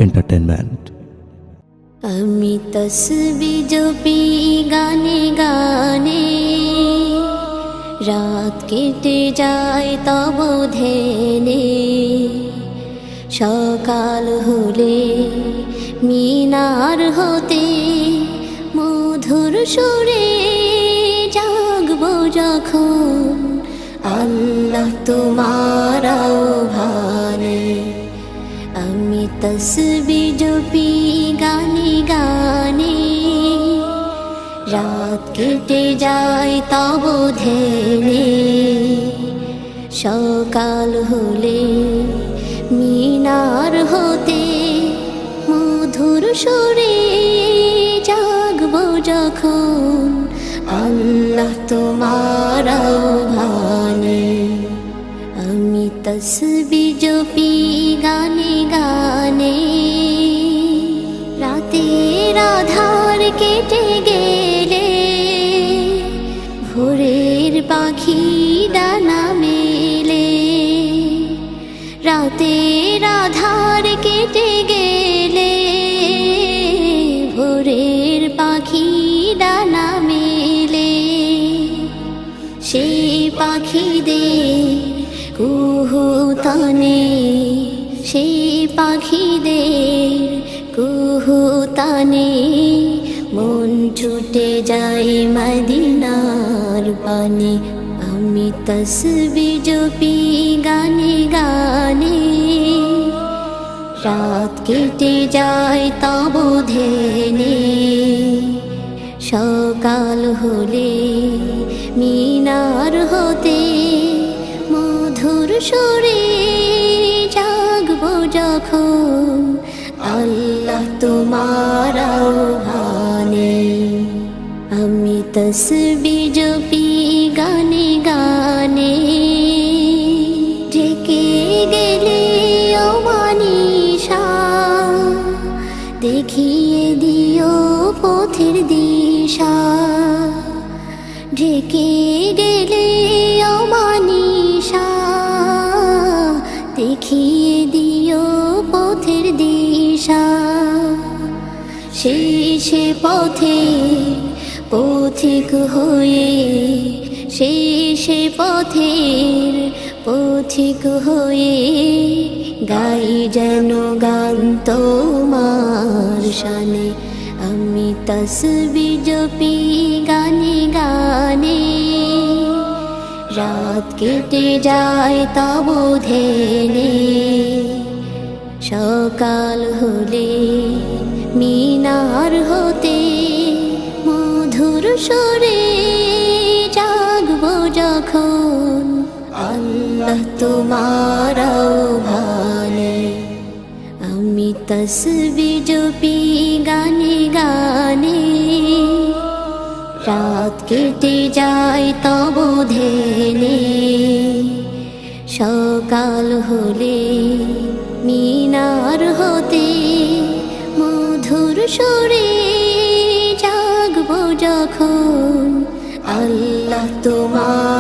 Entertainment. আমি তসবিহ জপি গানে গানে, রাত কেটে যায় তব ধ্যানে। সকাল হলে মিনার হতে মধুর সুরে জাগব যখন, আল্লাহ তোমার আহ্বানে। আমি তসবিহ জপি গানে গানে, রাত কেটে যায় তব ধ্যানে। সকাল হলে মিনার হতে মধুর সুরে জাগব যখন, আল্লাহ তোমার আহ্বানে। আমি তসবিহ জপি গানে গানে, রাতের আধার কেটে গেলে ভোরের পাখি ডানা মেলে। রাতের আধার কেটে গেলে ভোরের পাখি ডানা মেলে। সেই পাখিদের কুহুতানে, সেই পাখিদের কুহুতানে মন ছুটে যায় মদিনার পানে। আমি তসবিহ জপি গানে গানে, রাত কেটে যায় তব ধ্যানে। সকাল হলে মিনার হতে মধুর সুরে জাগব যখন, আল্লাহ তোমার আহ্বানে। আমি তসবিহ জপি গানে গানে, ঢেকে গেলে অমানিশা দেখিয়ে দিও পথের দিশা। ঢেকে গেলে অমানিশা দেখিয়ে দিও পথের দিশা। সে পথে পথিক হয়ে, সে পথের পথিক হয়ে গাই যেন গান তোমার শানে। আমি তসবিহ জপি গানে গানে, রাত কেটে যায় তব ধ্যানে। সকাল হলে মিনার হতে মধুর সুরে জাগব যখন, আল্লাহ তোমার আহ্বানে। আমি তসবিহ জপি গানে গানে, রাত কেটে যায় তব ধ্যানে। সকাল হলে মিনার হতে মধুর সুরে জাগব যখন, আল্লাহ তোমার